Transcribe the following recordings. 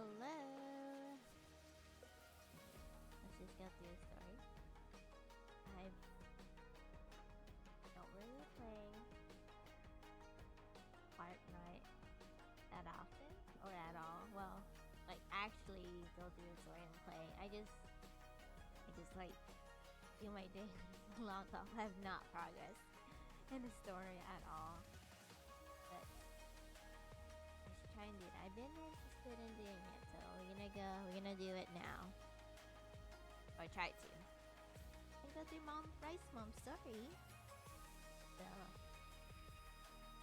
Hello. Let's just go through the story. I don't really play Arknight that often or at all. Well, like actually go through the story and play. I just like do my daily log off. I have not progressed in the story at all. But I should try and do that. I've been interested in doing it, so we're gonna do it now. Or try to. I go through Rice Mom's story. So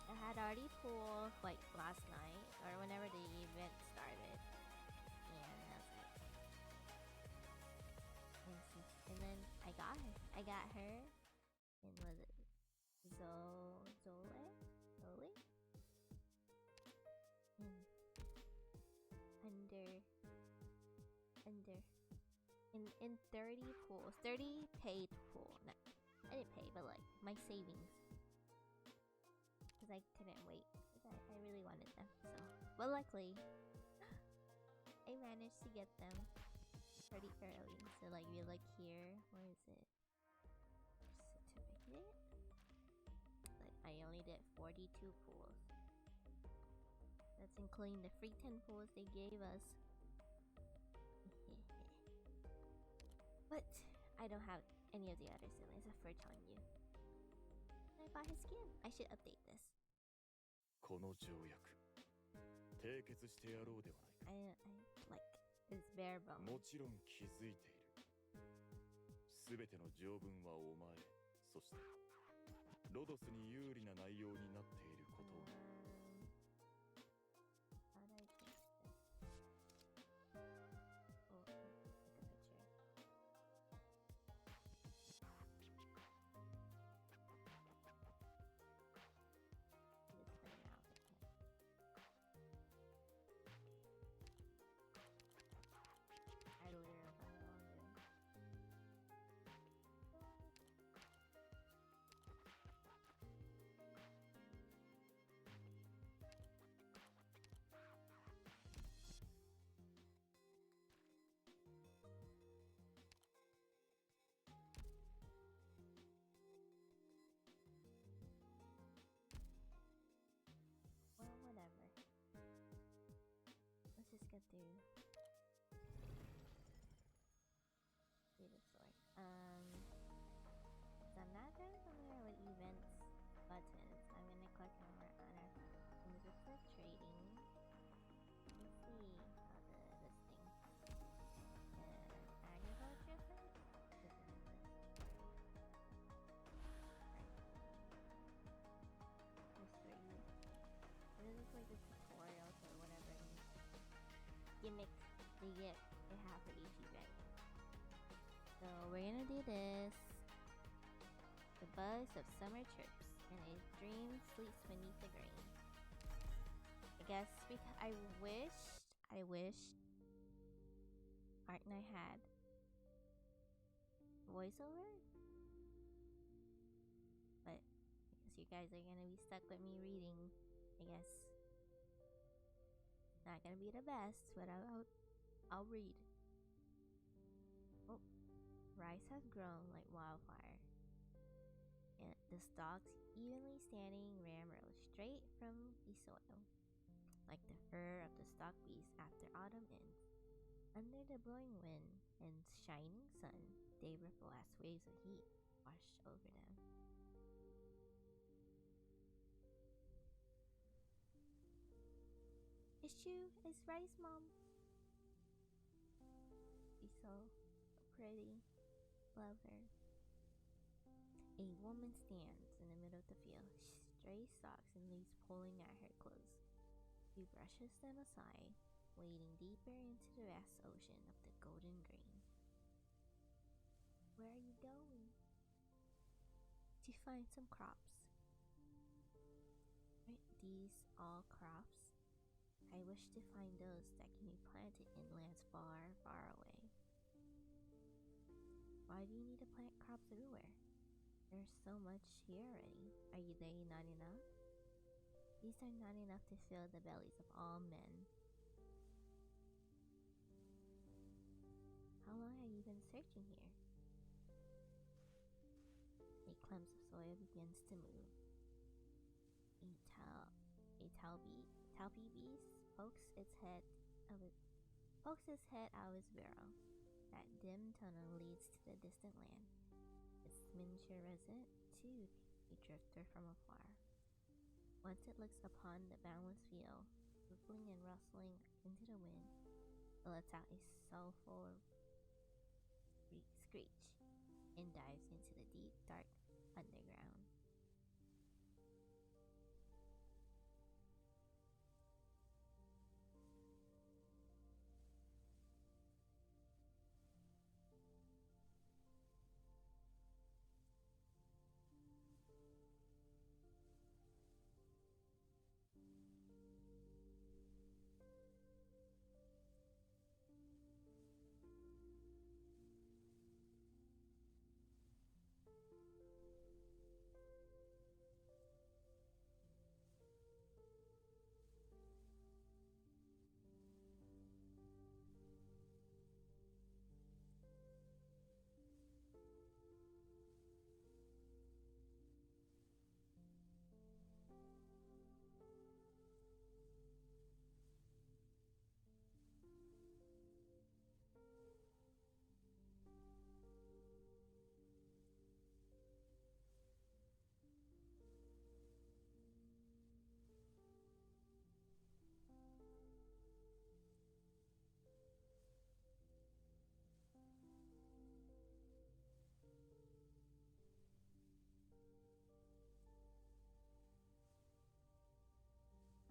I had already pulled like last night or whenever the event started. And I was like, and then I got her. And was it Zole? And in 30 pools, 30 paid pool. No, I didn't pay, but like my savings, because I couldn't wait. I really wanted them. So, but luckily, I managed to get them pretty early. So like we look here. Where is it? Certificate. Like I only did 42 pools. That's including the free 10 pools they gave us. But I don't have any of the other siblings for telling you. I bought his skin. I should update this. この条約締結してやろうではないか。I like it's bare bones. もちろん気づいている。すべての条文はお前、そしてロドスに有利な内容になっていることを。How do I fix this? Oh, take a picture. Just put it out there. I literally don't know what I'm doing. Well, whatever. Let's just get through the story. So I'm not very familiar with events buttons. I'm gonna click on our and this is for trading. Let's see how this thing. Agriculture first? This is this. Right. There's 3. This is like the tutorials or whatever gimmick they have for each event. So we're gonna do this. The buzz of summer trips and a dream sleeps beneath the green. I guess because I wished Arknight had voiceover. But I guess you guys are gonna be stuck with me reading. I guess not gonna be the best, but I'll read. Oh, rice has grown like wildfire, and the stalks evenly standing ran rose straight from the soil, like the fur of the stalk beast after autumn ends. Under the blowing wind and shining sun, they ripple as waves of heat wash over them. It's true, it's Rice Mom. She's so pretty. Love her. A woman stands in the middle of the field, stray stalks and leaves pulling at her clothes. She brushes them aside, wading deeper into the vast ocean of the golden grain. Where are you going? To find some crops. Aren't these all crops? I wish to find those that can be planted in lands far, far away. Why do you need to plant crops everywhere? There's so much here already. Are they not enough? These are not enough to fill the bellies of all men. long have you been searching here? A clump of soil begins to move. A talpy beast pokes its head out of its burrow. That dim tunnel leads to the distant land. Its miniature resident, too, a drifter from afar. Once it looks upon the boundless field, rippling and rustling into the wind, it lets out a soulful screech and dives into the deep, dark underground.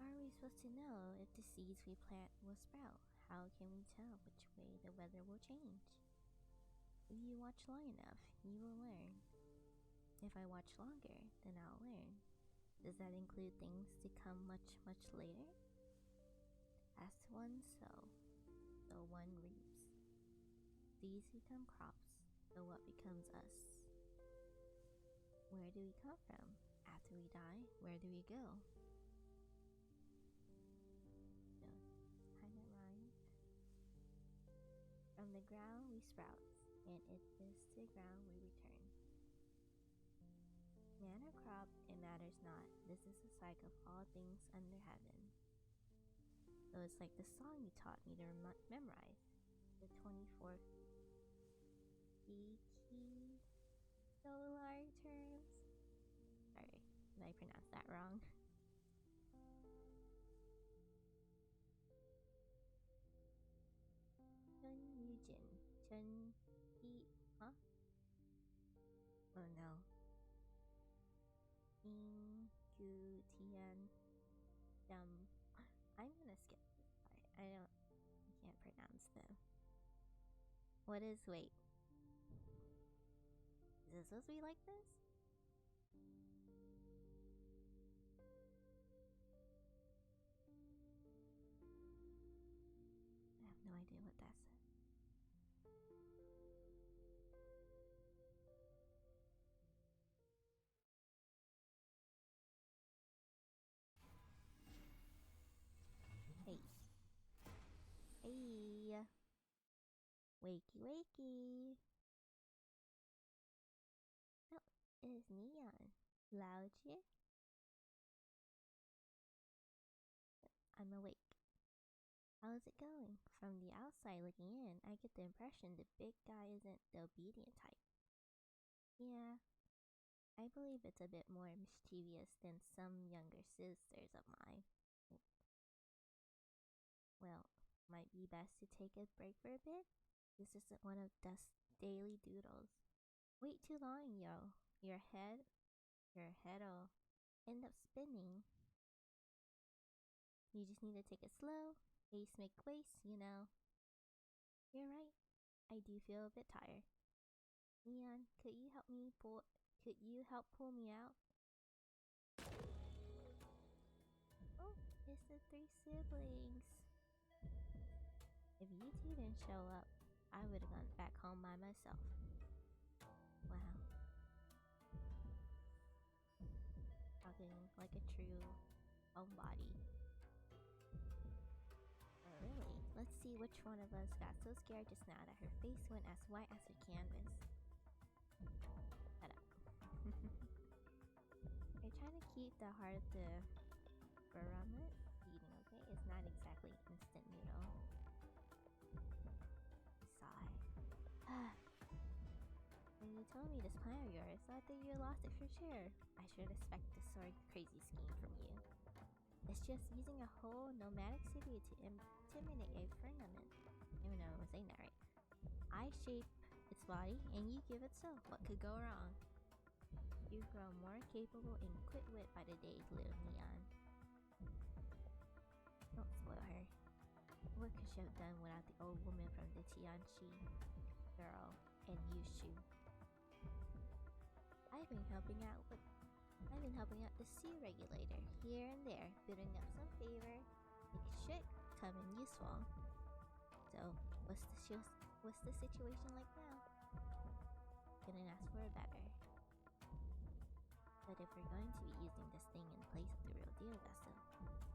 How are we supposed to know if the seeds we plant will sprout? How can we tell which way the weather will change? If you watch long enough, you will learn. If I watch longer, then I'll learn. Does that include things to come much, much later? As one sow, so one reaps. These become crops, so what becomes us? Where do we come from? After we die, where do we go? From the ground we sprout, and it is to the ground we return. Man or crop, it matters not. This is the cycle of all things under heaven. So it's like the song you taught me to memorize. The 24th key solar terms. Sorry, did I pronounce that wrong? Huh? Oh no. I'm gonna skip this part. I can't pronounce them. What is wait? Is it supposed to be like this? I have no idea what that said. Hey, wakey wakey. Oh, it's Neon. Loud here? I'm awake. How's it going? From the outside looking in, I get the impression the big guy isn't the obedient type. Yeah, I believe it's a bit more mischievous than some younger sisters of mine. Well, might be best to take a break for a bit. This isn't one of Dust's daily doodles. Wait too long, yo. Your head'll end up spinning. You just need to take it slow. Ace make waste, you know. You're right. I do feel a bit tired. Neon, could you help pull me out? Oh, it's the 3 siblings. If you two didn't show up, I would have gone back home by myself. Wow. Talking like a true homebody. Oh, really? let's see which one of us got so scared just now that her face went as white as her canvas. Shut up. You're trying to keep the heart of the barometer beating, okay? It's not exactly instant noodle. Sigh. When you told me this plan of yours, I thought you lost it for sure. I should expect this sort of crazy scheme from you. It's just using a whole nomadic city to intimidate a firmament, even though it was saying that right. I shape its body, and you give it soul. What could go wrong? You grow more capable and quick-wit by the day, little Neon. Don't spoil her. What could she have done without the old woman from the Tianchi girl and Yushu? I've been helping out the sea regulator here and there, building up some favor. It should come in useful. So, what's the situation like now? Couldn't ask for a better. But if we're going to be using this thing in place of the real deal vessel,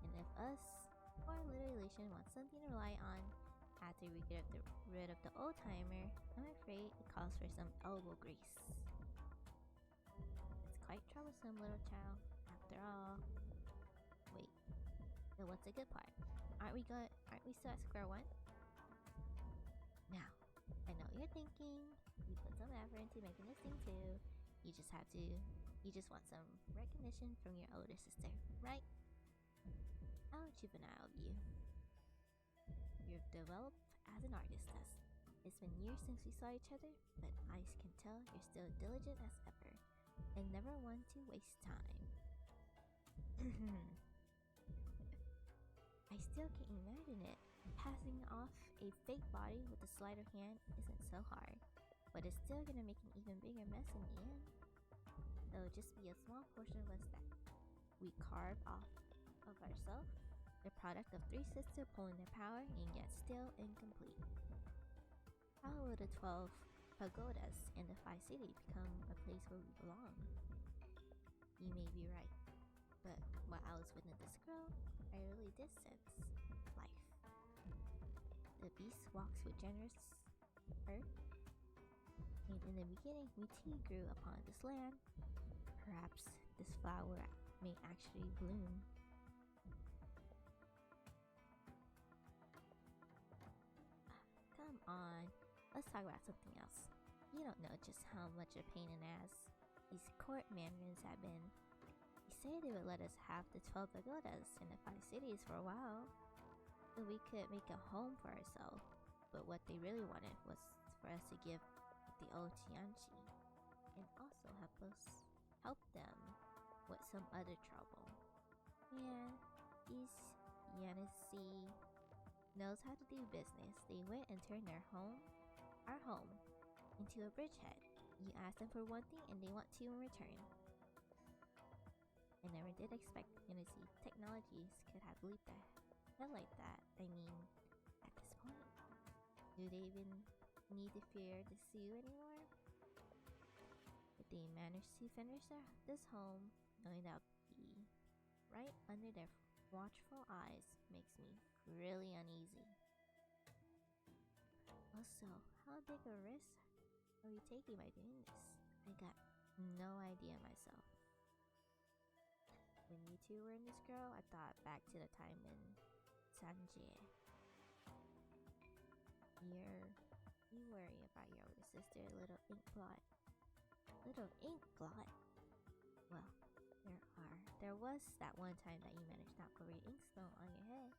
and if us or Little Elation want something to rely on after we get rid of the old timer, I'm afraid it calls for some elbow grease. It's quite troublesome, little child. After all, wait. So what's the good part? Aren't we still at square one? Now, I know what you're thinking. We put some effort into making this thing too. You just want some recognition from your older sister, right? How juvenile of you. You've developed as an artist, Tess. It's been years since we saw each other, but I can tell you're still diligent as ever, and never one to waste time. I still can't imagine it. Passing off a fake body with a sleight of hand isn't so hard, but it's still gonna make an even bigger mess in the end. It'll just be a small portion of us that we carve off of ourselves, the product of three sisters pulling their power and yet still incomplete. How will the 12 pagodas in the 5 cities become a place where we belong? You may be right, but while I was within this girl, I really did sense life. The beast walks with generous earth, and in the beginning we too grew upon this land. Perhaps this flower may actually bloom. Come on, let's talk about something else. You don't know just how much a pain in the ass these court mandarins have been. They say they would let us have the 12 pagodas in the 5 cities for a while, so we could make a home for ourselves. But what they really wanted was for us to give the old Tianchi and also help them with some other trouble. And these Yanisi knows how to do business. They went and turned our home, into a bridgehead. You ask them for one thing and they want two in return. I never did expect Yanisi technologies could have leaped ahead like that. I mean, at this point, do they even need to fear the sea anymore? If they manage to finish this home, knowing that be right under their watchful eyes makes me really uneasy. Also, how big a risk are we taking by doing this? I got no idea myself. When you two were in this girl, I thought back to the time in Sanjie. You worry about your older sister, little ink blot. Little ink blot? Well, there was that one time that you managed not to read ink spill on your head.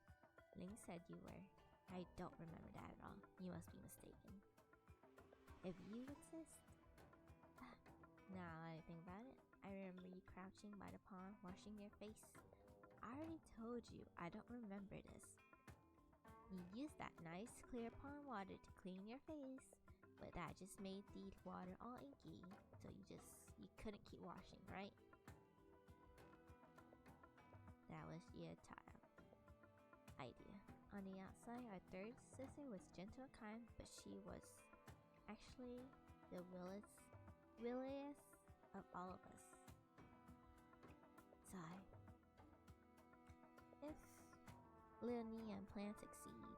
Ling said you were. I don't remember that at all. You must be mistaken. If you insist. Now I think about it, I remember you crouching by the pond, washing your face. I already told you, I don't remember this. You used that nice clear pond water to clean your face, but that just made the water all inky, so you couldn't keep washing, right? That was your idea. On the outside, our third sister was gentle and kind, but she was actually the williest of all of us. Sigh. If Lil Neon plans to succeed,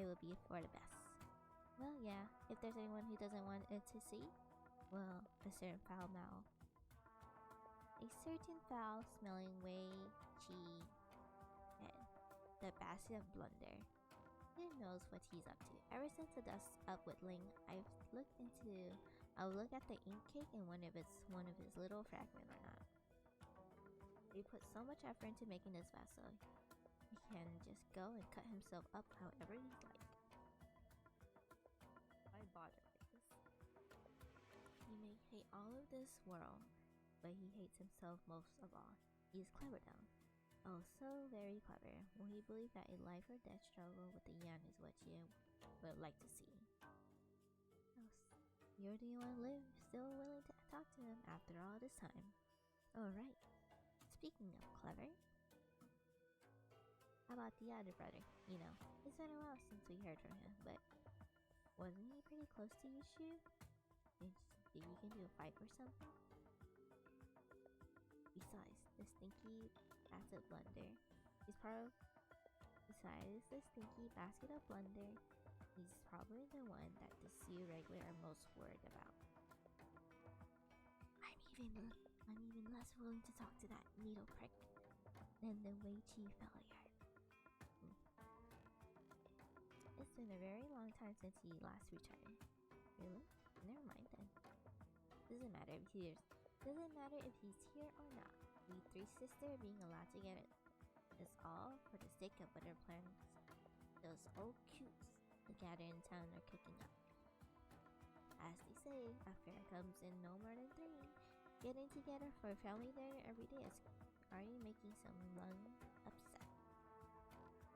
it will be for the best. Well, yeah, if there's anyone who doesn't want it to see, well, a certain foul smell. A certain foul smelling way cheese head. The basket of blunder. Who knows what he's up to? Ever since the dust up with Ling, I've looked at the ink cake and wonder if it's one of his little fragment or not. He put so much effort into making this vessel. He can just go and cut himself up however he'd like. Why bother like this? He may hate all of this world, but he hates himself most of all. He is clever though. Oh, so very clever. Will he believe that a life or death struggle with the Yan is what you would like to see? You're the only one still willing to talk to him after all this time. Alright. Speaking of clever, how about the other brother? You know, it's been a while since we heard from him, but wasn't he pretty close to Yushu? Did you can do a fight or something? Besides, the stinky basket of blunder, he's probably the one that the Sea Regular are most worried about. I'm even less willing to talk to that needle prick than the Wei Chi failure. It's been a very long time since he last returned. Really? Never mind then. Doesn't matter if he's here or not. We three sisters being allowed together is all for the sake of better plans. Those old cutes the gather in town are kicking up. As they say, a fair comes in no more than three. Getting together for a family dinner every day is already making some Lung upset.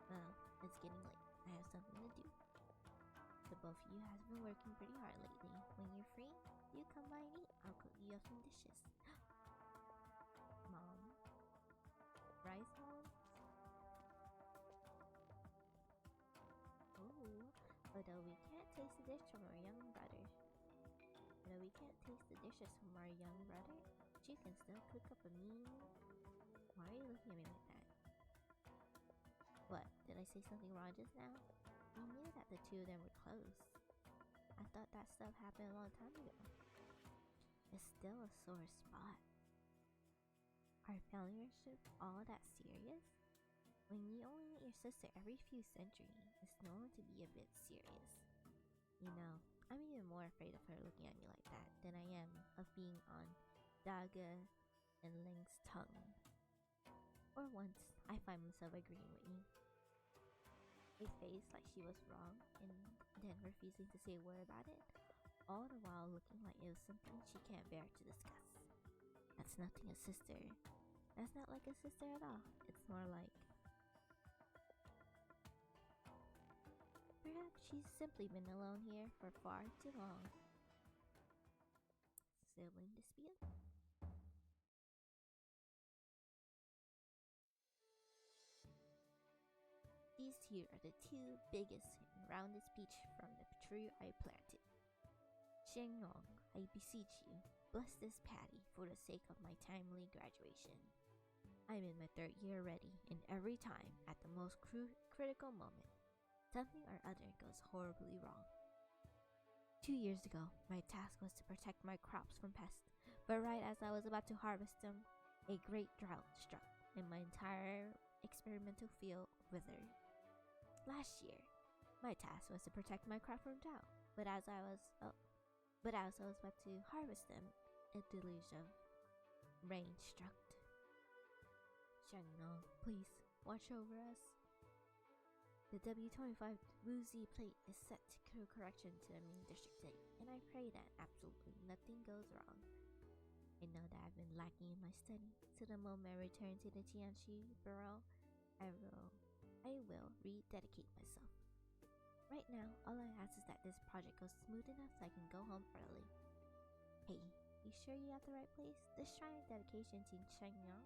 Well, it's getting late. I have something to do. The both of you has been working pretty hard lately. When you're free, you come by and eat. I'll cook you up some dishes. Mom? Rice balls? Ooh, although we can't taste the dish from our young brother. She can still cook up a mean... Why are you looking at me like that? What? Did I say something wrong just now? You knew that the two of them were close. I thought that stuff happened a long time ago. It's still a sore spot. Are family relationships all that serious? When you only meet your sister every few centuries, it's known to be a bit serious. You know, I'm even more afraid of her looking at me like that than I am of being on Daga and Ling's tongue. Or once, I find myself agreeing with you. A face like she was wrong, and then refusing to say a word about it, all the while looking like it was something she can't bear to discuss. That's nothing a sister. That's not like a sister at all. It's more like... Perhaps she's simply been alone here for far too long. Sibling dispute? These here are the two biggest and roundest peach from the tree I planted. Shengyong, I beseech you, bless this patty for the sake of my timely graduation. I'm in my 3rd year already, and every time, at the most critical moment, something or other goes horribly wrong. 2 years ago, my task was to protect my crops from pests, but right as I was about to harvest them, a great drought struck, and my entire experimental field withered. Last year, my task was to protect my crop from drought, but as I was about to harvest them, a deluge of rain struck. Shengyong, please watch over us. The W25 Wuzi plate is set to correction to the main district date, and I pray that absolutely nothing goes wrong. I know that I've been lacking in my study, so the moment I return to the Jiangxi Bureau, I will rededicate myself. Right now, all I ask is that this project goes smooth enough so I can go home early. Hey, you sure you at the right place? This shrine dedication to Shengyong?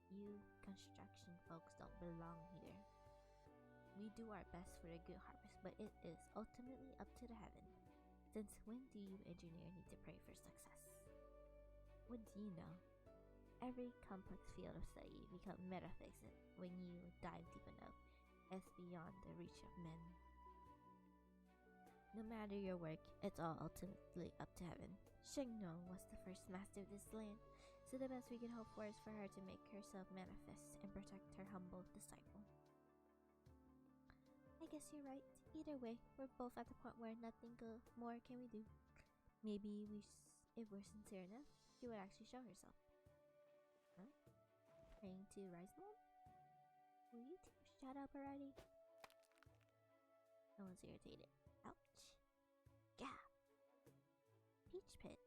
You construction folks don't belong here. We do our best for a good harvest, but it is ultimately up to the heaven. Since when do you engineer need to pray for success? What do you know? Every complex field of study becomes metaphysics when you dive deep enough. is beyond the reach of men. No matter your work, it's all ultimately up to heaven. Shengnong was the first master of this land, so the best we can hope for is for her to make herself manifest and protect her humble disciple. I guess you're right. Either way, we're both at the point where nothing more can we do. Maybe if we're sincere enough, she would actually show herself. Huh? Praying to Rise Mom? Will you two shut up already? No one's irritated. Ouch. Gah! Peach Pit.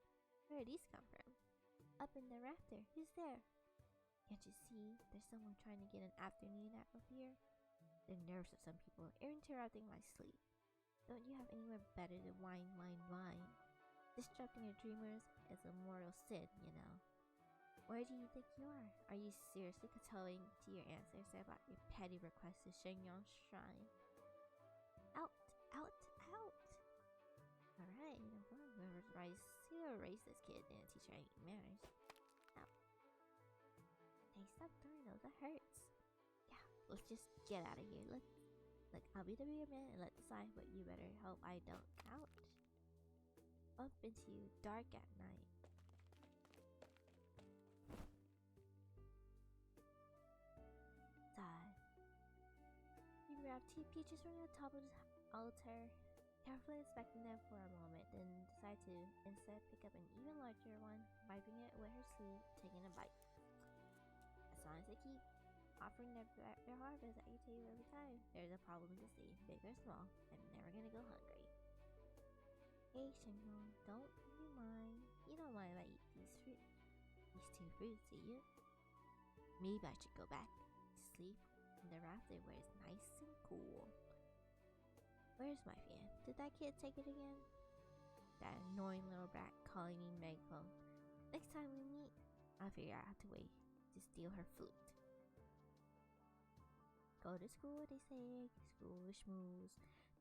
Where did these come from? Up in the rafter. Who's there? Can't you see? There's someone trying to get an afternoon nap up here. The nerves of some people are interrupting my sleep. Don't you have anywhere better to whine? Disrupting your dreamers is a mortal sin, you know. Where do you think you are? Are you seriously kowtowing to your ancestors about your petty request to Shengyong's shrine? Out! Alright, whoever raised this kid didn't teach her any manners. Out. Hey, stop doing those, that hurts. Yeah, let's just get out of here. Look, I'll be the bigger man and let decide, but you better hope I don't. Ouch. Bump into you dark at night. Sigh. You grab 2 peaches from the top of the altar, carefully inspecting them for a moment, then decide to instead pick up an even larger one, wiping it with her sleeve, taking a bite. As long as they keep offering their harvest at you too every time, there's a problem to see, big or small. I'm never gonna go hungry. Hey Shengyong, don't you mind? You don't mind if I eat these 2 fruits, do you? Maybe I should go back to sleep in the rafter where it's nice and cool. Where's my fan? Did that kid take it again? That annoying little brat calling me megaphone. Next time we meet, I'll figure out a way to steal her flute. Go to school, they say. School schmooze.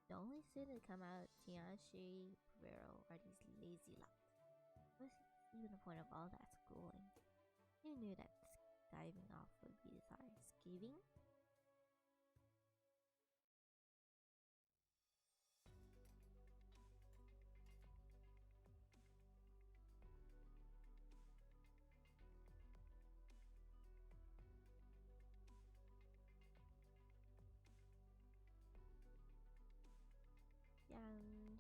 The only student to come out of Tianshi, Vero are these lazy lots. What's even the point of all that schooling? You knew that diving off would be desired. Skiving? Shine.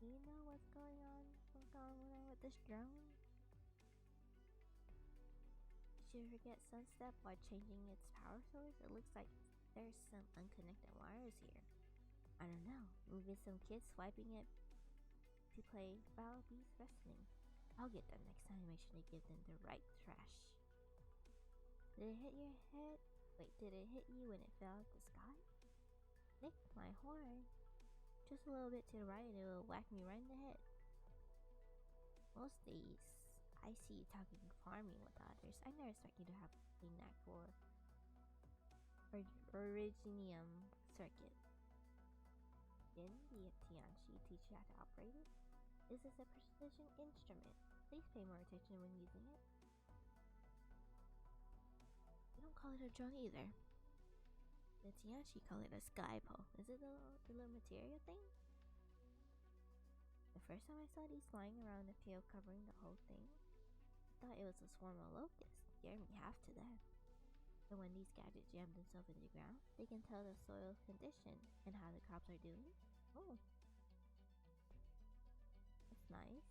You know what's going on? What's going on with this drone? Did you forget Sunstep while changing its power source? It looks like there's some unconnected wires here. I don't know. Maybe some kids swiping it to play Foul Beast Wrestling. I'll get them next time. Make sure they give them the right trash. Did it hit your head? Wait, did it hit you when it fell out the sky? Nick, my horn. Just a little bit to the right and it will whack me right in the head. Most days, I see you talking farming with others. I never expect you to have a knack for Originium circuit. Didn't the Tianchi teach you how to operate it? Is this a precision instrument? Please pay more attention when using it. You don't call it a drone either. The Tianchi call it a sky pole. Is it the little material thing? The first time I saw these flying around the field covering the whole thing, I thought it was a swarm of locusts. Scared me half to death. And when these gadgets jam themselves into the ground, they can tell the soil's condition and how the crops are doing. Oh, that's nice.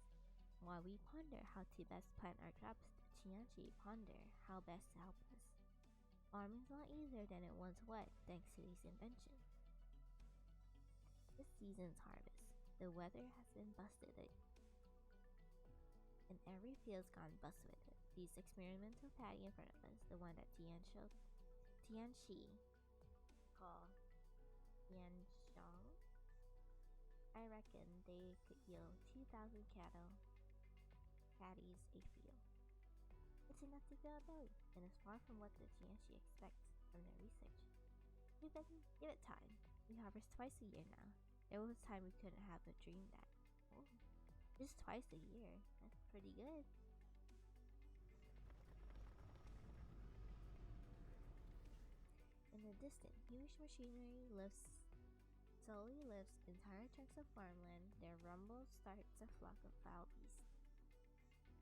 While we ponder how to best plant our crops, the Tianchi ponder how best to help us. Farming's a lot easier than it once was thanks to these inventions. This season's harvest, the weather has been busted and every field's gone bust with it. These experimental paddy in front of us, the one that Tianchi call Tianshang, I reckon they could yield 2,000 cattle paddies a field. It's enough to fill a belly, and it's far from what the Tianchi expects from their research. Give it time. We harvest twice a year now. There was a time we couldn't have a dream that. Oh, just twice a year. That's pretty good. In the the distance, huge machinery slowly lifts entire chunks of farmland. Their rumble starts a flock of foul beasts.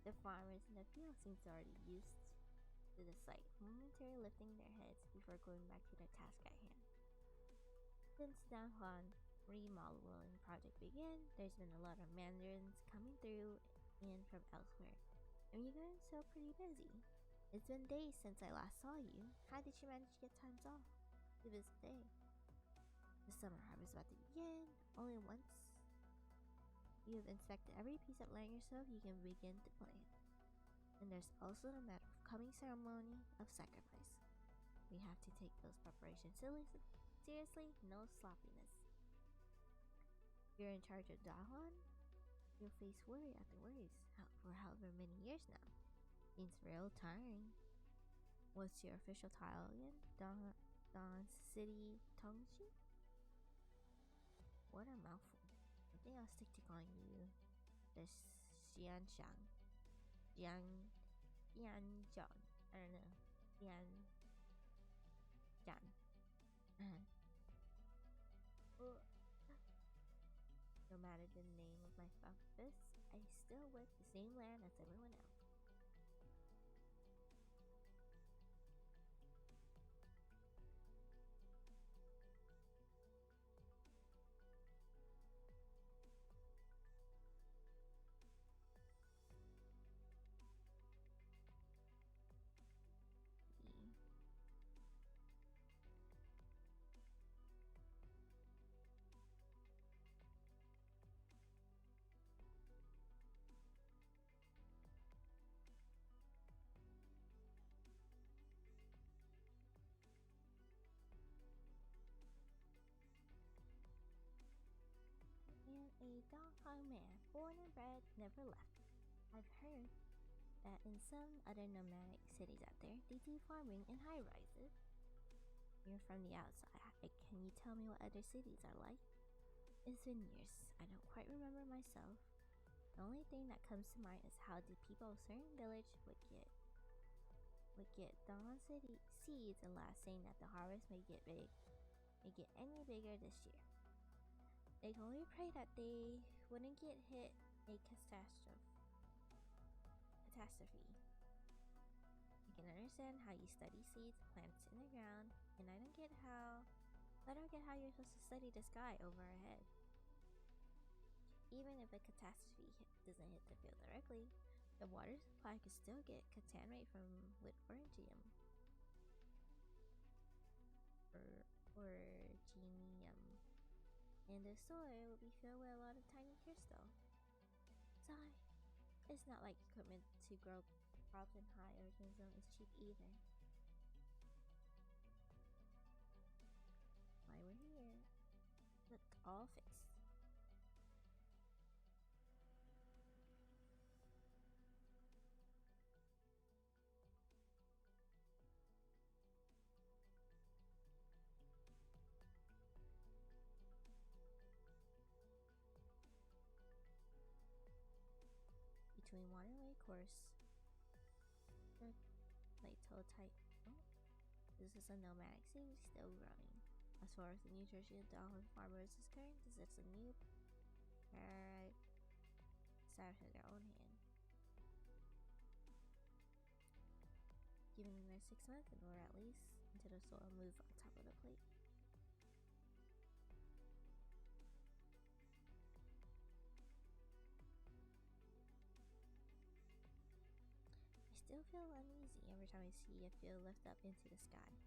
The farmers in the field seem to already used to the sight, momentarily lifting their heads before going back to their task at hand. Since Danhuan remodeling project began, there's been a lot of mandarins coming through and from elsewhere, and you guys so pretty busy. It's been days since I last saw you. How did you manage to get times off to visit today? The summer harvest is about to begin. Only once you have inspected every piece of land yourself, you can begin to plan. And there's also the matter of coming ceremony of sacrifice. We have to take those preparations seriously, no sloppiness. If you're in charge of Dahan, you'll face worry after worries for however many years now. Seems real tiring. What's your official title again? Don City Tongji? What a mouthful. I think I'll stick to calling you the Xianxiang. Xianjiang. I don't know. Xianjiang. No matter the name of my office, I still work the same land as everyone else. And a Donghang man, born and bred, never left. I've heard that in some other nomadic cities out there, they do farming in high rises. You're from the outside. Can you tell me what other cities are like? It's been years. I don't quite remember myself. The only thing that comes to mind is how the people of a certain village would get Dawn City seeds and last saying that the harvest may get any bigger this year. They can only pray that they wouldn't get hit a catastrophe. I can understand how you study seeds, plants in the ground, and I don't get how you're supposed to study the sky over our head. Even if a catastrophe doesn't hit the field directly, the water supply could still get contaminated from Whitworgium or Genium, and the soil will be filled with a lot of tiny crystal. Sigh. It's not like equipment to grow crops in high origin zone is cheap either. Why we're here? Look, all fixed. Between waterway course, the plateau type. Oh, this is a nomadic city still growing. As far as the New Jersey Dolphin farmers is concerned, this is a new paradise established in their own hand. Given the next 6 months, or at least until the soil moves on top of the plate. I still feel uneasy every time I see a field lift up into the sky.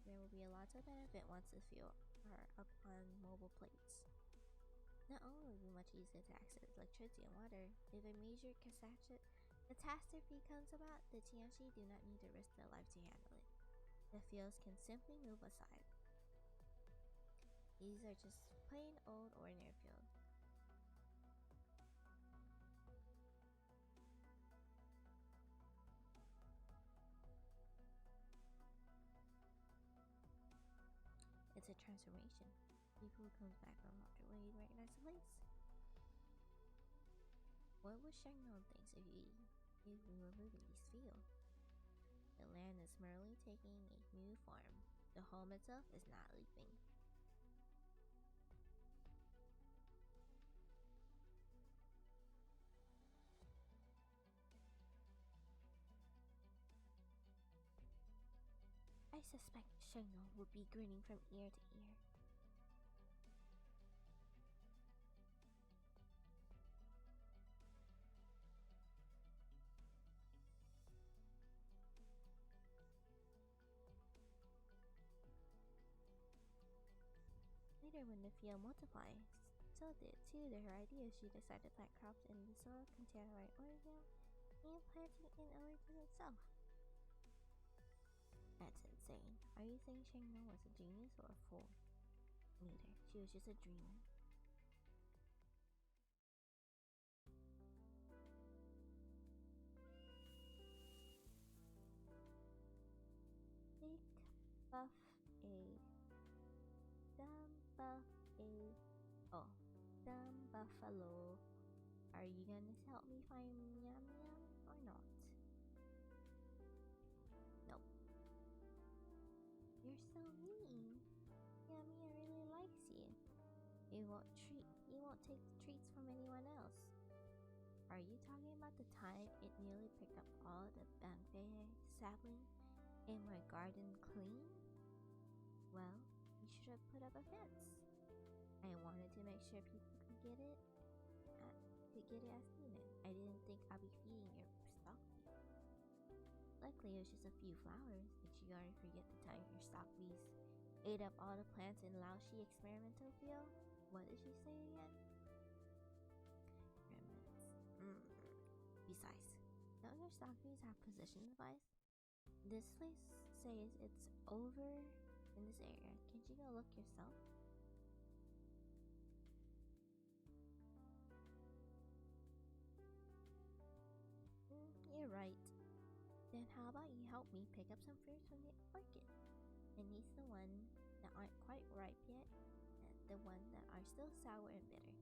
There will be a lot to benefit once the field are up on mobile plates. Not only will it be much easier to access electricity and water, if a major catastrophe comes about, the Tianxi do not need to risk their life to handle it. The fields can simply move aside. These are just plain old ordinary fields. It's a transformation. People who comes back from after way recognize the place. What would Shangnon think if we were moving these fields? The land is merely taking a new form. The home itself is not leaving. I suspect Shengno would be grinning from ear to ear. Later, when the field multiplied, so did two to her ideas. She decided to plant crops in the soil, contain the right origin, and planting in origin itself. That's insane. Are you saying Shengno was a genius or a fool? Neither. She was just a dreamer. Big buff a dumb buff a oh dumb buffalo. Are you gonna help me find Yum Yum or not? Nope. You're so mean. Yummy really likes you. He won't take the treats from anyone else. Are you talking about the time it nearly picked up all the bamboo sapling in my garden clean? Well, you should have put up a fence. I wanted to make sure people could get it as needed. I didn't think I'd be feeding your stock bee. Luckily, it was just a few flowers. Did you already forget the time your stock bees ate up all the plants in Laoshi experimental field? What did she say again? Remnants. Besides, don't your stock bees have position device? This place says it's over in this area. Can't you go look yourself? You're right. Then how about you help me pick up some fruits from the orchid? And these the ones that aren't quite ripe yet, and the ones that are still sour and bitter.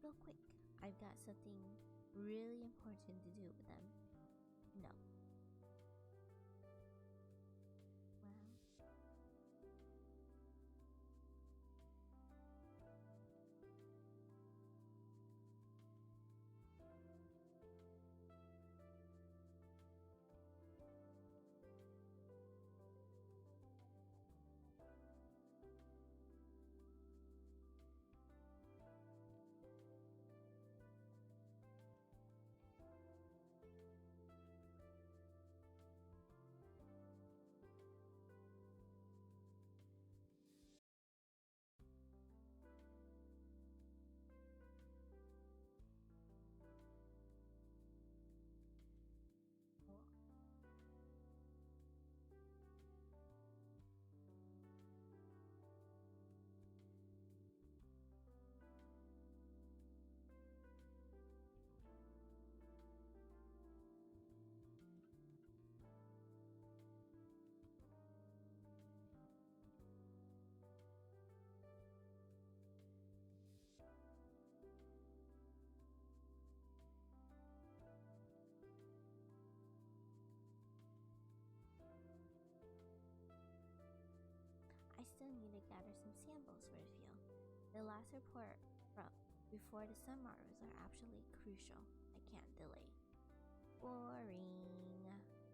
Go quick. I've got something really important to do with them. No. Well. I still need to gather some samples for the field. The last report from before the summers are absolutely crucial. I can't delay. Boring.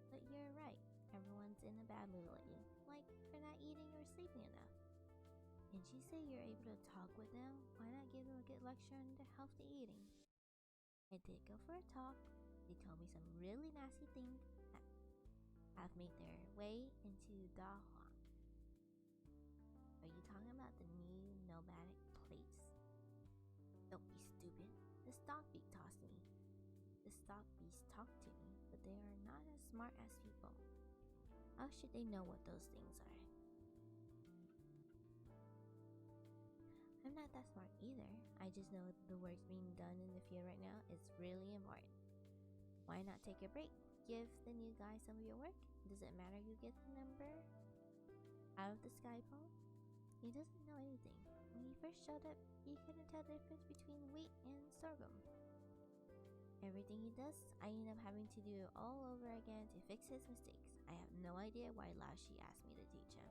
But you're right. Everyone's in a bad mood lately. Like for not eating or sleeping enough. Didn't you say you're able to talk with them? Why not give them a good lecture on the healthy eating? I did go for a talk. They told me some really nasty things that have made their way into Dahua. Are you talking about the new nomadic place? Don't be stupid. The stock beak tossed me. The stock bees talk to me, but they are not as smart as people. How should they know what those things are? I'm not that smart either. I just know the work's being done in the field right now is really important. Why not take a break? Give the new guy some of your work. Does it matter you get the number out of the sky pole? He doesn't know anything. When he first showed up, he couldn't tell the difference between wheat and sorghum. Everything he does, I end up having to do all over again to fix his mistakes. I have no idea why Laoshi asked me to teach him.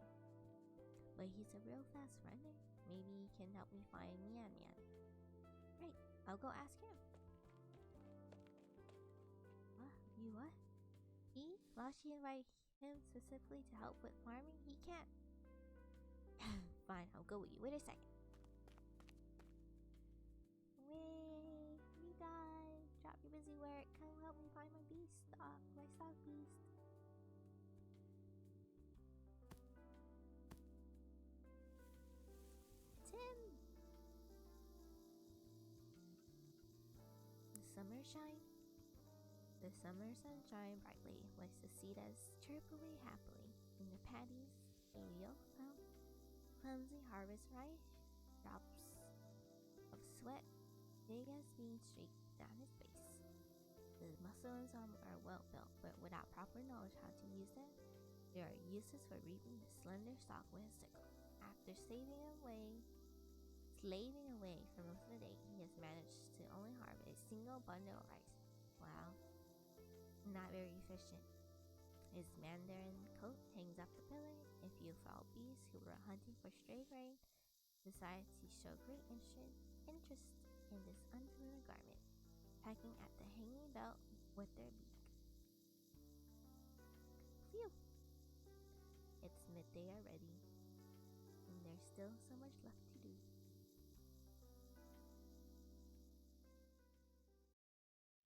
but he's a real fast runner. Maybe he can help me find Mian Mian. Right, I'll go ask him. What? You what? He? Lashi invited him specifically to help with farming? He can't. Fine, I'll go with you. Wait a second. Wait, you guys, drop your busy work. Come help me find my beast stock, my stock beast. It's him. The summer shine. The summer sun shine brightly, with the cicadas chirp away happily. In the paddies, Ariel found clumsy harvest rice, drops of sweat, big as bean streaked down his face. The muscle in his arm are well built, but without proper knowledge how to use them, they are useless for reaping the slender stalk with a sickle. After slaving away for most of the day, he has managed to only harvest a single bundle of rice. Wow. Not very efficient. His mandarin coat hangs off the pillar. A few foul beasts who were hunting for stray grain decide to show great interest in this unfamiliar garment, pecking at the hanging belt with their beak. Phew! It's midday already, and there's still so much left to do.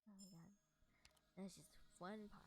Oh my god. That's just one part.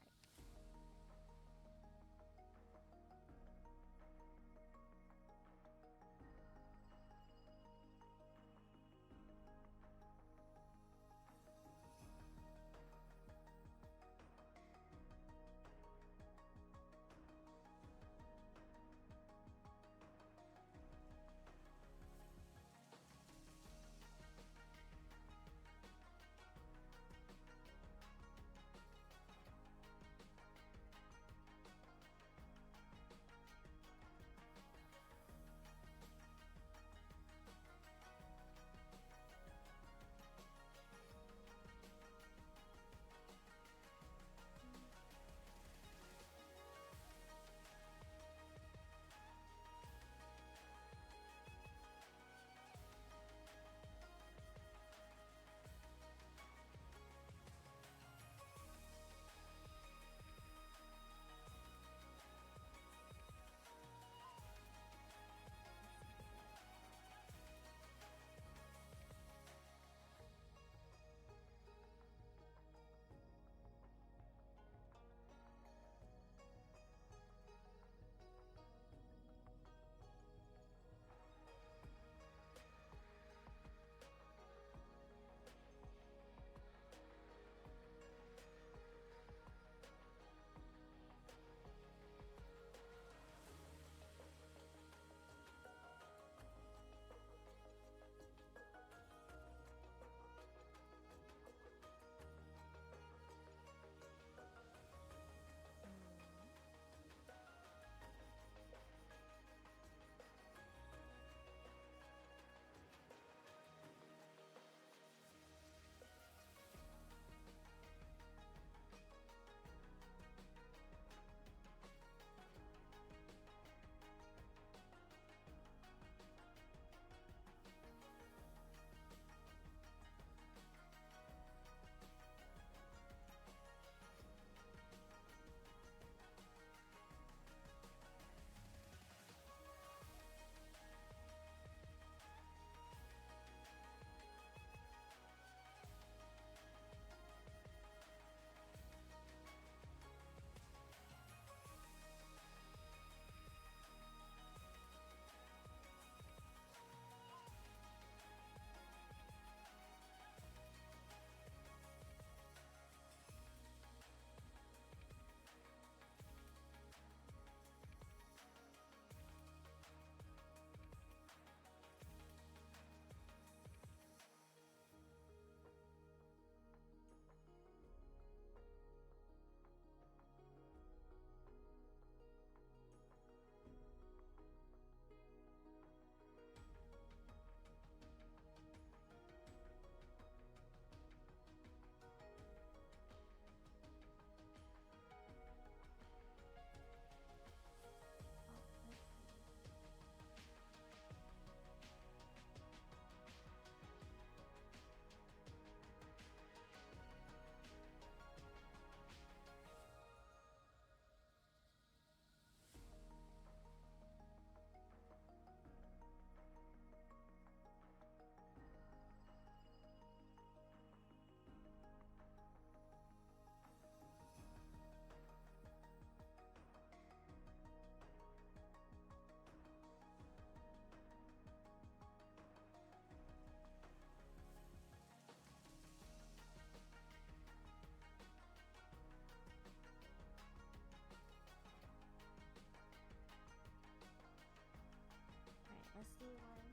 see one,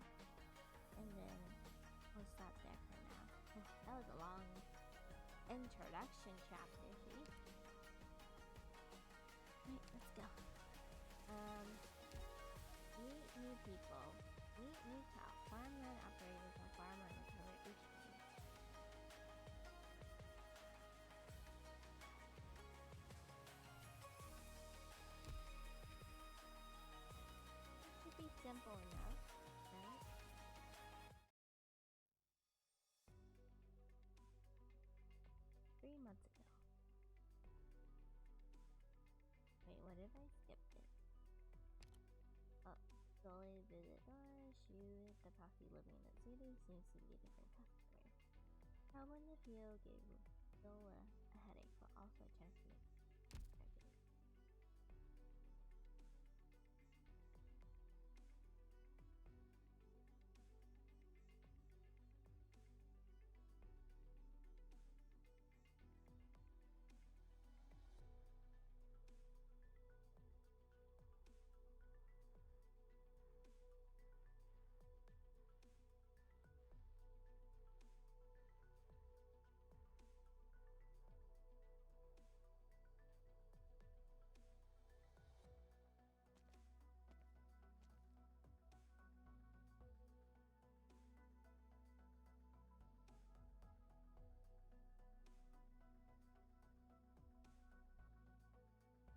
and then we'll stop there for now. That was a long introduction chapter, see? Right, let's go. Meet new people. Meet new cow. Farmland operators and farmer and cover each day. Should be simple enough, right? 3 months ago. Wait, what if I skipped it? Oh, solely visit doors, shoot, the posse living in the city seems to be a different customer. Help in the field gave Zola a headache, but also a chance to make regular.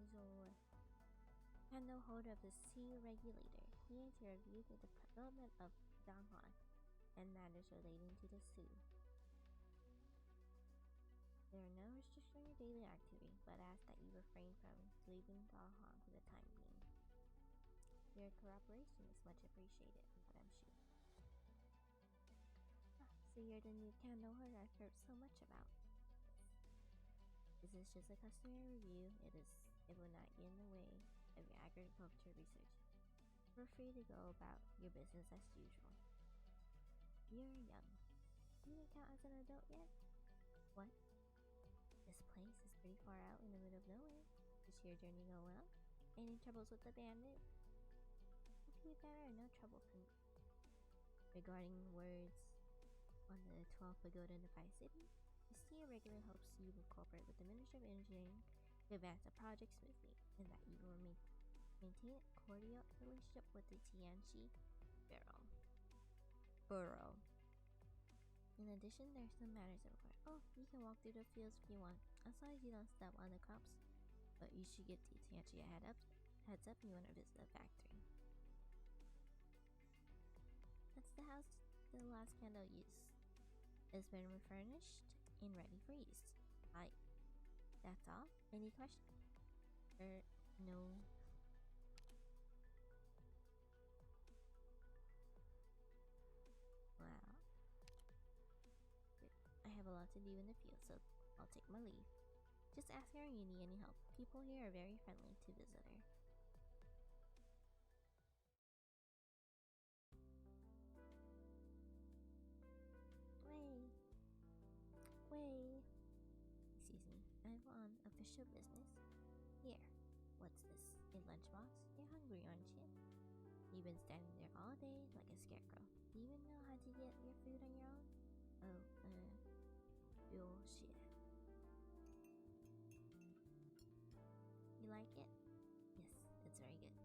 Zola had no hold of the sea regulator. He had to review the development of Donghan and matters relating to the sea. There are no restrictions on your daily activity, but ask that you refrain from leaving Donghan for the time being. Your cooperation is much appreciated, Madame Shu. So you're the new candle holder I've heard so much about. This is just a customary review. It will not get in the way of your agriculture research. Feel free to go about your business as usual. You're young. You didn't count as an adult yet? What? This place is pretty far out in the middle of nowhere. Does your journey go well? Any troubles with the bandit? Repeat that or no trouble. Regarding words on the 12th pagoda in the 5 cities, the sea regular hopes you will cooperate with the Ministry of Engineering to advance the project smoothly, and that you will maintain a cordial relationship with the Tianxi Borough. In addition, there are some matters of course. Oh, you can walk through the fields if you want, as long as you don't step on the crops. But you should give the Tianxi a heads up you want to visit the factory. That's the house the last candle used. It's been refurnished and ready for use. That's all? Any questions? No. Wow. Good. I have a lot to do in the field, so I'll take my leave. Just ask her if you need any help. People here are very friendly to visitor. Way. Excuse me. I'm on official business. Here. What's this? A lunchbox? You're hungry, aren't you? You've been standing there all day like a scarecrow. Do you even know how to get your food on your own? Oh, bullshit. You like it? Yes, it's very good.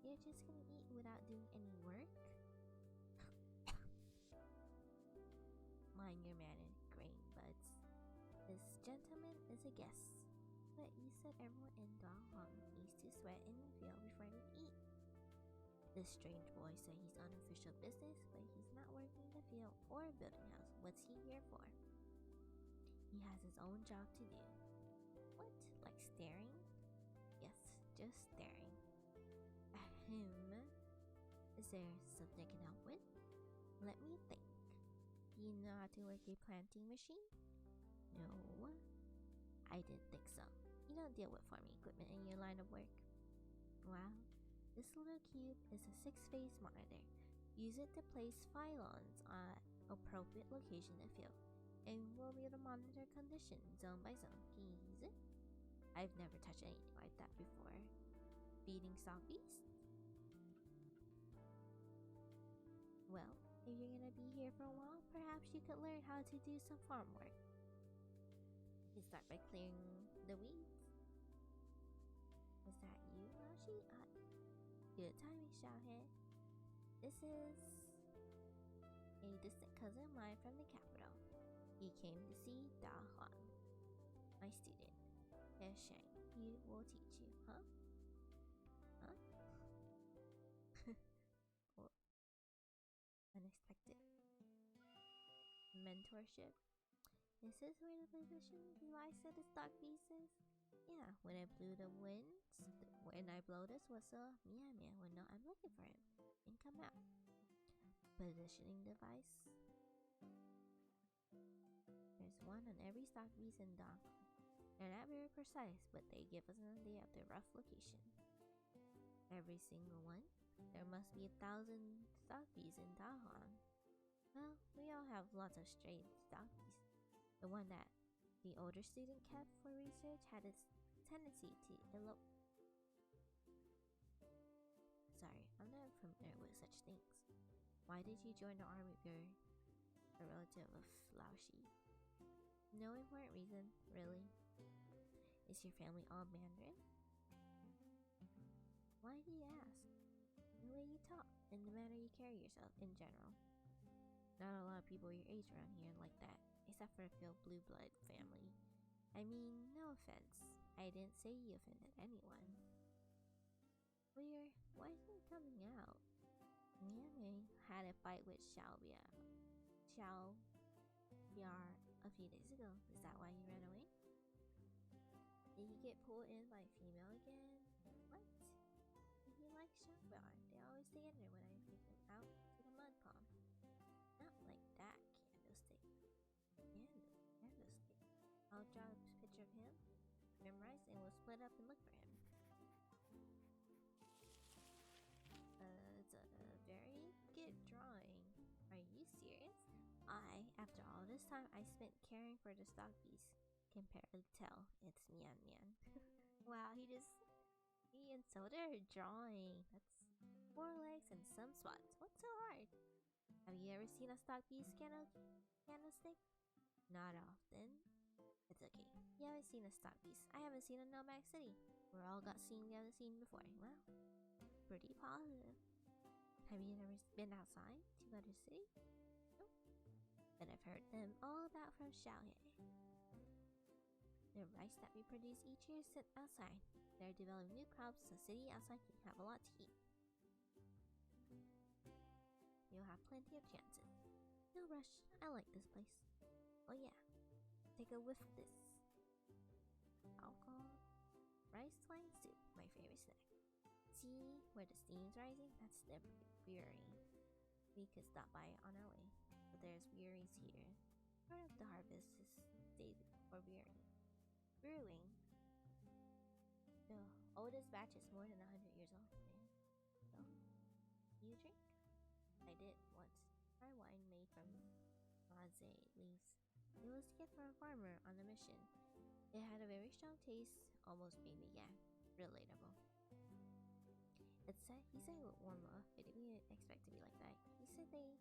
You're just gonna eat without doing any work? Mind your manner, grain buds. This gentleman is a guest. But you said everyone in Donghan needs to sweat in the field before they eat. This strange boy said he's on official business, but he's not working in the field or a building house. What's he here for? He has his own job to do. What? Like staring? Yes, just staring. Ahem. Is there something I can help with? Let me think. Do you know how to work a planting machine? No. I didn't think so. You don't deal with farming equipment in your line of work. Well, this little cube is a 6-phase monitor. Use it to place pylons at appropriate location in the field, and we'll be able to monitor conditions zone by zone. Can you use it? I've never touched anything like that before. Feeding zombies? Well, if you're gonna be here for a while, perhaps you could learn how to do some farm work. You start by clearing the weeds. Is that you, Laoshi? Good timing, Xiaohe. This is a distant cousin of mine from the capital. He came to see Da Huang, my student. Yes, Shang, he will teach you, huh? Huh? Well, unexpected. Mentorship. Is this where the position device said the stock pieces? Yeah, when I blow this whistle, Mian Mian will know I'm looking for him and come out. Positioning device. There's one on every stock piece in Dong. They're not very precise, but they give us an idea of the rough location. Every single one. There must be 1,000 stock pieces in Dahong. Well, we all have lots of stray stock pieces. The one that the older student kept for research had a tendency to elope. Sorry, I'm not familiar with such things. Why did you join the army if you're a relative of Laoshi? No important reason, really. Is your family all Mandarin? Why do you ask? The way you talk and the manner you carry yourself in general. Not a lot of people your age around here like that, except for a few blue blood family. I mean, no offense. I didn't say you offended anyone. Weird. Why isn't it coming out? Mian Mian had a fight with Xiao Biar a few days ago. Is that why you ran away? Did he get pulled in by a female again? What? If he likes Xiao Biar, they always together when I take them out to the mud pond. Not like that, candlestick. Candlestick. I'll draw a picture of him, memorize, and we'll split up and look for him. It's a very good drawing. Are you serious? After all this time I spent caring for the stock piece, can barely tell it's Mian Mian. Wow, he insulted her drawing. That's 4 legs and some spots. What's so hard? Have you ever seen a stock piece candlestick? Not often. It's okay. You haven't seen a stock piece. I haven't seen a Nomad City. We're all got seen we haven't seen before. Well, pretty positive. Have you never been outside to go to the city? No. But I've heard them all about from Xiaohe. The rice that we produce each year is sent outside. They're developing new crops so the city outside can have a lot to eat. You'll have plenty of chances. No rush. I like this place. Oh yeah. Take a whiff of this. Alcohol. Rice twine soup. My favorite snack. See where the steam's rising? That's the brewery. We could stop by on our way. But there's breweries here. Part of the harvest is saved for brewing. The oldest batch is more than 100 years old. So, you drink? I did once. Try wine made from maze leaves. It was a gift from a farmer on a mission. It had a very strong taste, almost made me relatable. He said it would warm up, but he didn't expect to be like that. He said they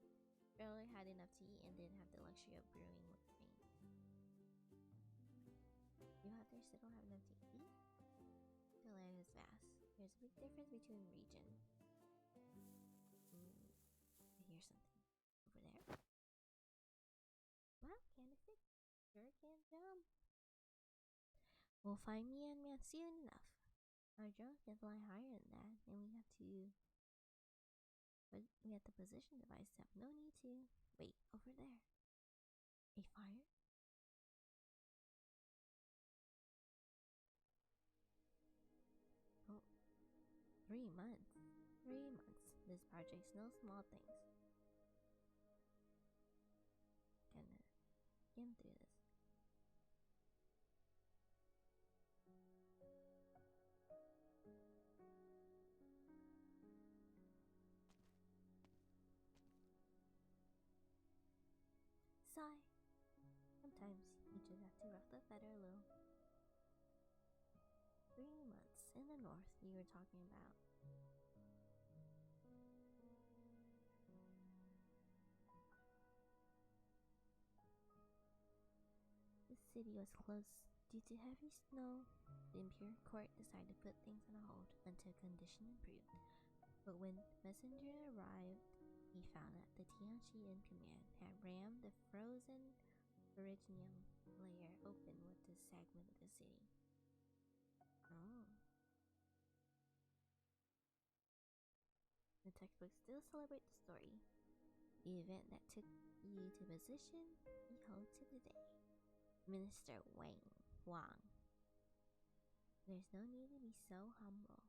barely had enough to eat and didn't have the luxury of brewing with me. You out there still don't have enough to eat? The land is vast. There's a big difference between regions. I hear something over there. Wow, candlestick sure can jump. We'll find Mian Mian soon enough. Our drone can fly higher than that, and we have the position device to have no need to wait over there. A fire? Oh, 3 months. 3 months. This project's no small things. Gonna skim through this. Sigh. Sometimes you just have to rough the feather a little. 3 months in the north you were talking about. city was closed due to heavy snow. The imperial court decided to put things on hold until condition improved. But when the messenger arrived, he found that the Tianchi in command had rammed the frozen Originium layer open with this segment of the city. Oh. The textbooks still celebrate the story, the event that took you to position you hold to today. Minister Wang. There's no need to be so humble.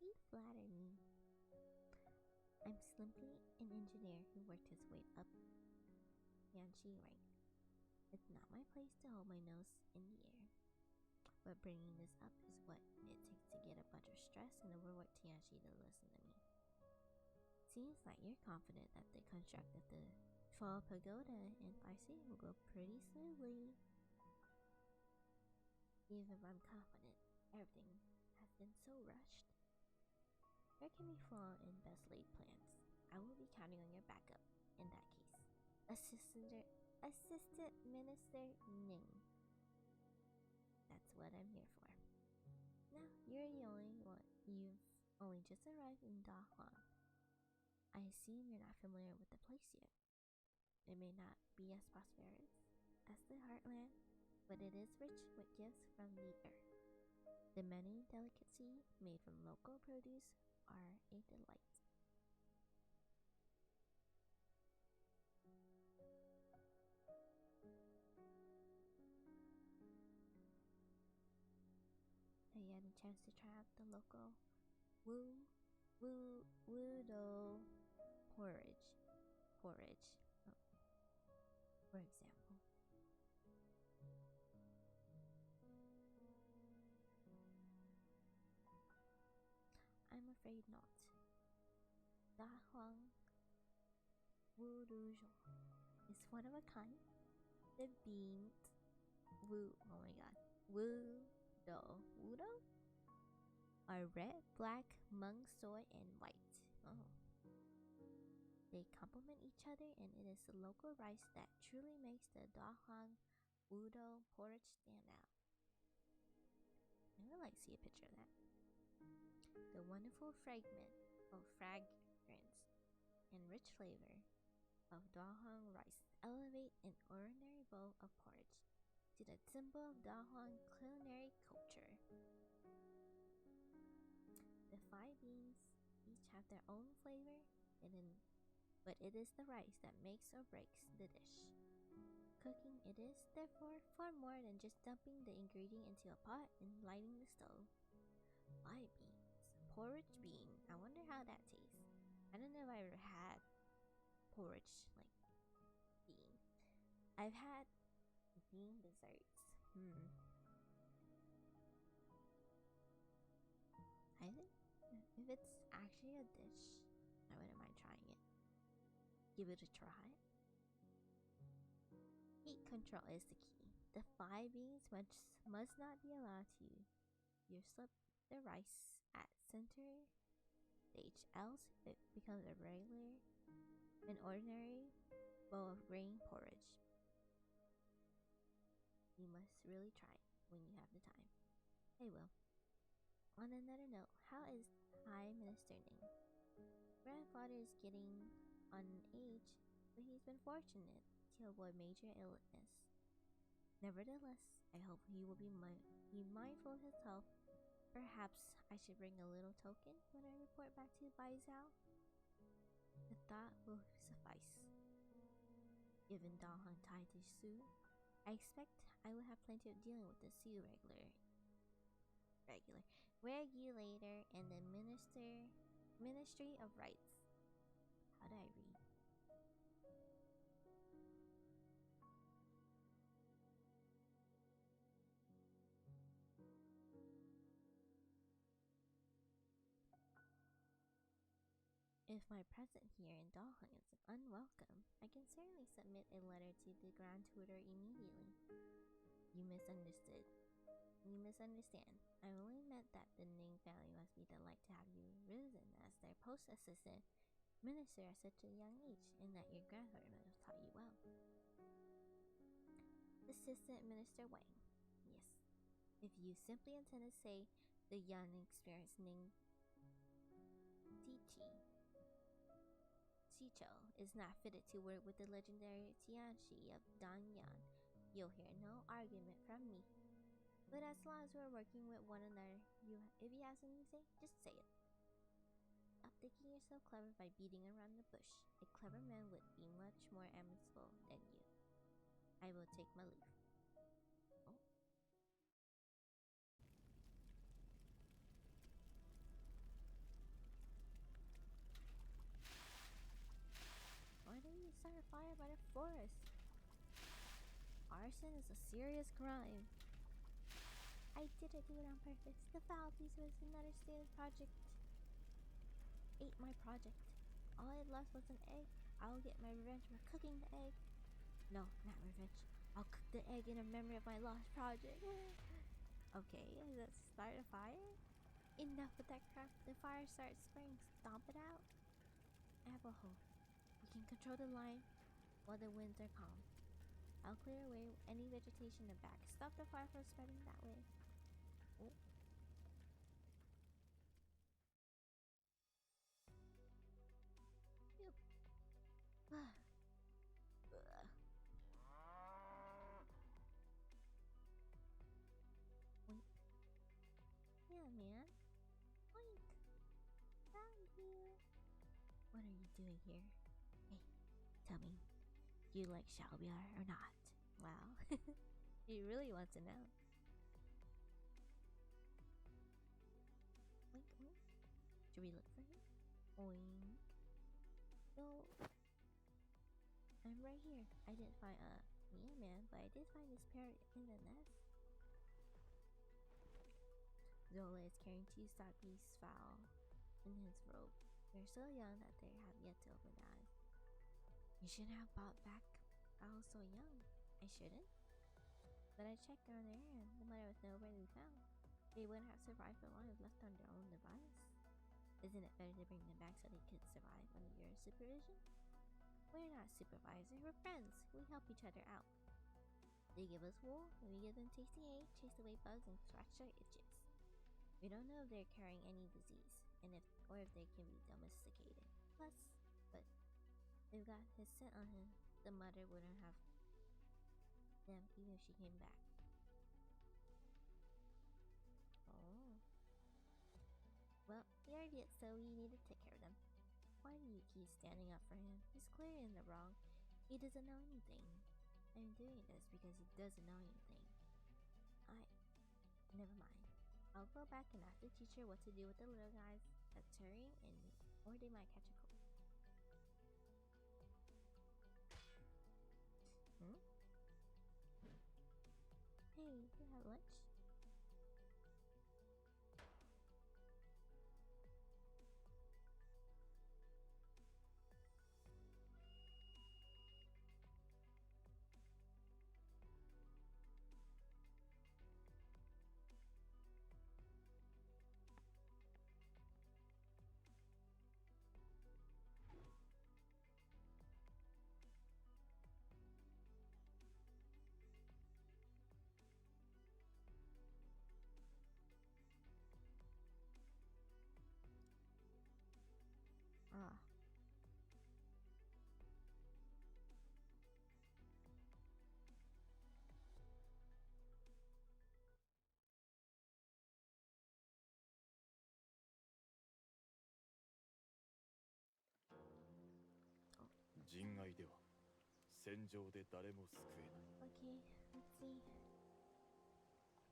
He flattered me. I'm simply an engineer who worked his way up Tianchi rank. It's not my place to hold my nose in the air. But bringing this up is what it takes to get a bunch of stress and overwork Tianchi to listen to me. Seems like you're confident that the construct of the 12 pagoda in Paisi will go pretty smoothly. Even if I'm confident, everything has been so rushed. There can be flaw in best laid plans. I will be counting on your backup in that case. Assistant Minister Ning. That's what I'm here for. Now, you're the only one. You've only just arrived in Dahuang. I assume you're not familiar with the place yet. It may not be as prosperous as the Heartland, but it is rich with gifts from the earth. The many delicacies made from local produce are a delight. I had a chance to try out the local Wudo porridge. For example. I'm afraid not. Dahuang Wudu is one of a kind. The beans Wudo are red, black, mung, soy, and white. Oh. They complement each other, and it is the local rice that truly makes the Dahuang Wudo porridge stand out. I would like to see a picture of that. The wonderful fragrance and rich flavor of Dahuang rice elevate an ordinary bowl of porridge to the symbol of Dahuang culinary culture. The 5 beans each have their own flavor, but it is the rice that makes or breaks the dish. Cooking it is, therefore, far more than just dumping the ingredient into a pot and lighting the stove. 5 beans. Porridge bean. I wonder how that tastes. I don't know if I ever had porridge like bean. I've had bean desserts. I think if it's actually a dish, I wouldn't mind trying it. Give it a try. Heat control is the key. The 5 beans must not be allowed to slip the rice at center stage, else it becomes an ordinary bowl of grain porridge. You must really try it when you have the time. I will. On another note, how is High Minister Ning? Grandfather is getting on in age, but he's been fortunate to avoid major illness. Nevertheless, I hope he will be mindful of his health. Perhaps I should bring a little token when I report back to Baizhou. The thought will suffice. Given Dahuang tied to Su, I expect I will have plenty of dealing with the Su regulator and the Ministry of Rights. How do I read? If my presence here in Dahuang is unwelcome, I can certainly submit a letter to the Grand Tutor immediately. You misunderstand. I only meant that the Ning family must be delighted to have you risen as their post-assistant minister at such a young age, and that your grandfather must have taught you well. Assistant Minister Wang. Yes. If you simply intend to say the young and experienced Ning Chicho is not fitted to work with the legendary Tianchi of Danyang, you'll hear no argument from me. But as long as we're working with one another, if you have something to say, just say it. Stop thinking yourself clever by beating around the bush. A clever man would be much more amiable than you. I will take my leave. Oh. Why do you start a fire by the forest? Arson is a serious crime. I didn't do it on purpose. The foul piece was another stealing project. Ate my project. All I left was an egg. I'll get my revenge for cooking the egg. No, not revenge. I'll cook the egg in a memory of my lost project. Okay, let's start a fire. Enough with that crap. The fire starts spraying. Stomp it out. I have a hole. We can control the line while the winds are calm. I'll clear away any vegetation in the back. Stop the fire from spreading that way. Oh. Yep. Wink. Yeah, man. Wink. Found you. What are you doing here? Hey, tell me, do you like Xiaobiar or not? Wow. You really want to know. Wink, wink. Should we look for him? Oink. So, I'm right here. I didn't find Mia Man, but I did find this parrot in the nest. Zola is carrying two stockpiece fowl in his robe. They're so young that they have yet to open their eyes. You shouldn't have bought back fowl so young. I shouldn't? But I checked on there and the mother was nowhere to be found. They wouldn't have survived for long if left on their own device. Isn't it better to bring them back so they could survive under your supervision? We're not supervisors, we're friends. We help each other out. They give us wool, and we give them tasty hay, chase away bugs, and scratch their itches. We don't know if they're carrying any disease, or if they can be domesticated. Plus, but they've got his scent on him. The mother wouldn't have them even if she came back. Oh. Well, he already did, so we need to take care of them. Why do you keep standing up for him? He's clearly in the wrong. He doesn't know anything. I'm doing this because he doesn't know anything. Never mind. I'll go back and ask the teacher what to do with the little guys that's hurrying, or they might catch a cold. Hey, you have lunch? Ah. Okay, let's see.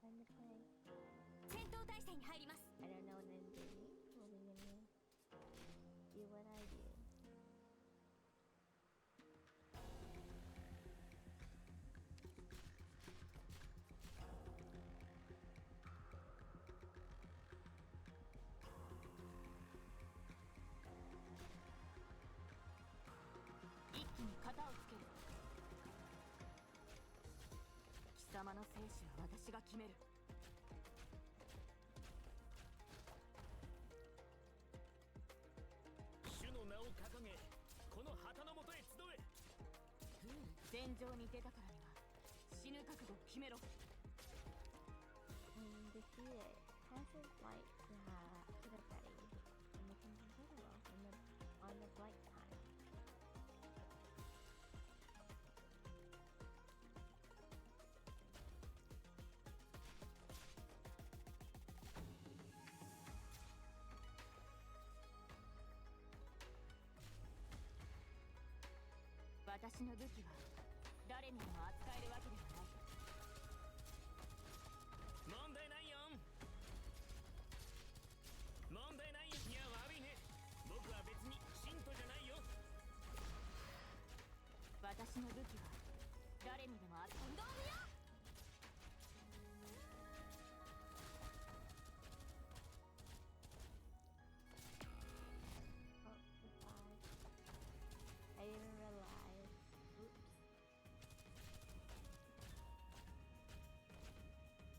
Time to play. I don't know what I'm doing. Moving in here. Do what I do. 死ぬ覚悟決めろ。 Defeated. Passes light to the ready. And looking incredible on the bright time. Watashi no buki wa dare ni de mo atsukaeるわけではない。問題ないよ。問題ないよ。いや悪いね。僕は別に信徒じゃないよ。私の武器は誰にでも扱う。どうぞよ。 Oh, goodbye. I didn't realize. Oops.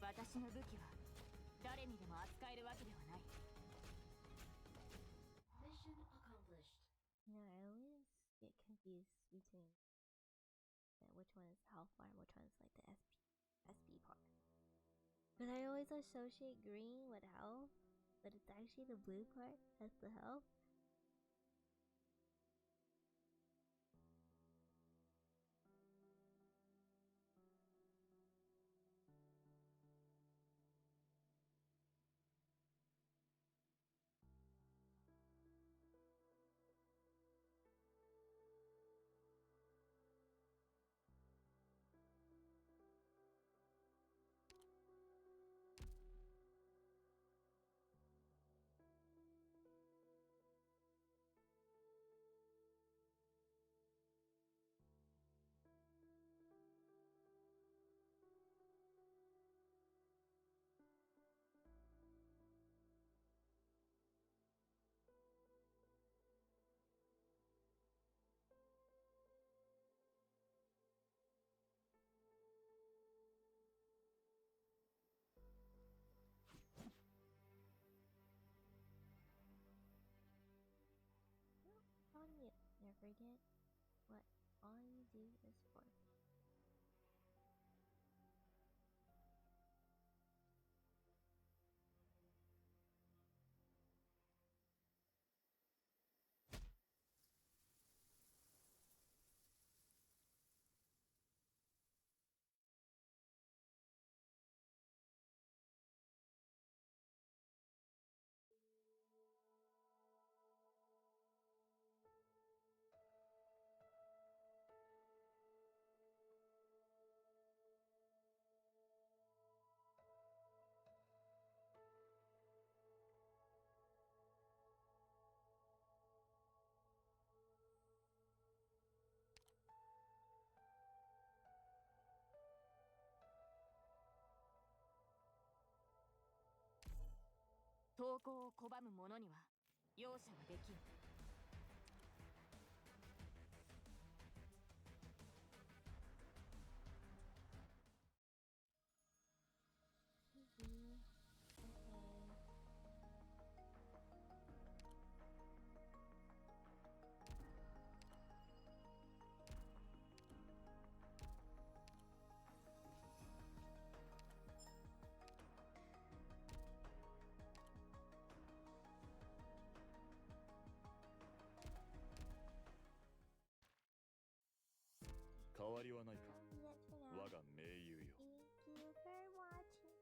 私の武器は誰にでも扱えるわけではない。 Mission accomplished. You know, I always get confused between which one is health bar and which one is like the SP part. But I always associate green with health, but it's actually the blue part that's the health. On you, never forget what all you do is for.「投稿を拒む者には容赦はできん」。 Okay.